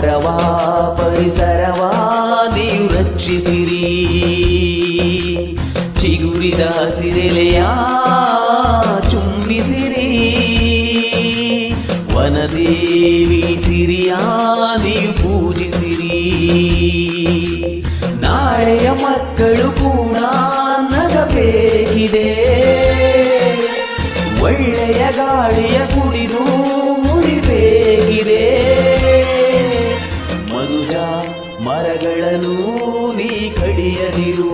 ಮರವಾ ಪರಿಸರವಾ ನೀವು ರಕ್ಷಿಸಿರಿ, ಚಿಗುರಿದ ಹಸಿರೆಲೆಯ ಚುಂಬಿಸಿರಿ, ವನದೇವಿ ಸಿರಿಯ ನೀವು ಪೂಜಿಸಿರಿ. ನಾಳೆಯ ಮಕ್ಕಳು ಕೂಡ ನಗಬೇಕಿದೆ, ಒಳ್ಳೆಯ ಗಾಳಿಯ ಕುಡಿದು ಮುರಿಬೇಕಿದೆ. ಮನುಜ ಮರಗಳನ್ನು ನೀ ಕಡಿಯದಿರು,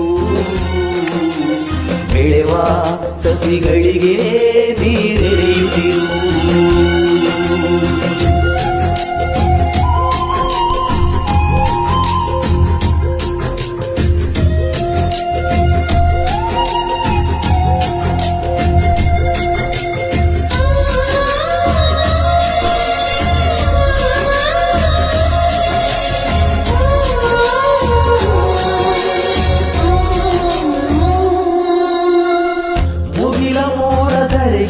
ಬೆಳೆವ ಸಸಿಗಳಿಗೆ ನೀರೆರೆಯುತ್ತಿರು.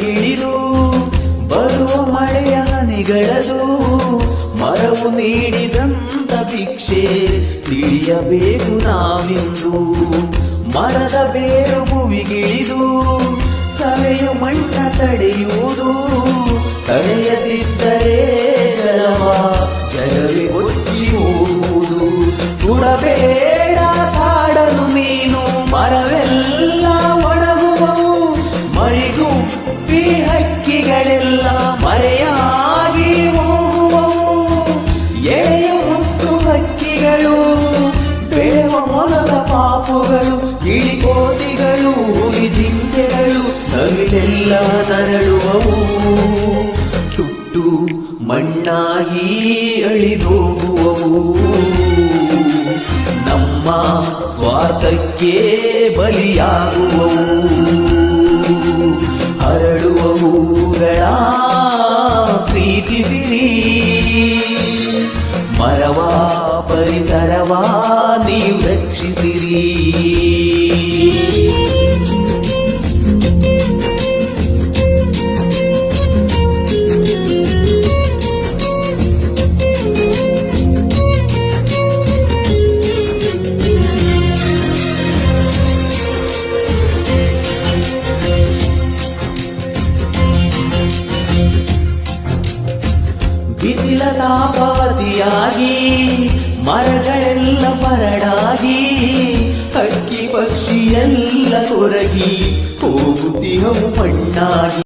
ಗಿಳಿದು ಬರುವ ಮಳೆಯ ಹನಿಗಳದು ಮರವು ನೀಡಿದಂತ ಭಿಕ್ಷೆ ತಿಳಿಯಬೇಕು ನಾವಿಂದು. ಮರದ ಬೇರು ಭುವಿಗಿಳಿದು ಸವೆಯು ಮಣ್ಣ ತಡೆಯುವುದು, ತಡೆಯದಿದ್ದರೆ ಜಲವೇ ಕೊಚ್ಚಿ ಹೋಗುವುದು. ಸುಡಬೇಡ ಕಾಡನು ನೀನು, ಮರವೆಲ್ಲ ಒಣಗುವವು, ಮರಿಗುಪ್ಪಿ ಹಕ್ಕಿಗಳೆಲ್ಲ ಮರೆಯಾಗಿ ಹೋಗುವವು. ಎಳೆಯ ಮುತ್ತು ಹಕ್ಕಿಗಳು, ಬೆಳೆವ ಮೊಲದ ಪಾಪುಗಳು, ಗಿಳಿಕೋತಿಗಳು, ಹುಲಿ ಜಿಂಕೆಗಳು, ನವಿಲೆಲ್ಲ ನರಳುವವು. ಸುಟ್ಟು ಮಣ್ಣಾಗಿ ಅಳಿದೋಗುವವು, ನಮ್ಮ ಸ್ವಾರ್ಥಕ್ಕೆ ಬಲಿಯಾಗುವವು. ಹರಡುವವುಗಳ ಪ್ರೀತಿಸಿರಿ, ಮರವಾ ಪರಿಸರವಾ ನೀವು ರಕ್ಷಿಸಿರಿ. ಬಿಸಿಲ ತಾಪಾತಿಯಾಗಿ ಮರಗಳೆಲ್ಲ ಬರಡಾಗಿ, ಹಕ್ಕಿ ಪಕ್ಷಿ ಎಲ್ಲ ಕೊರಗಿ ಹೋಗುತ್ತಿಹವು ಮಣ್ಣಾಗಿ.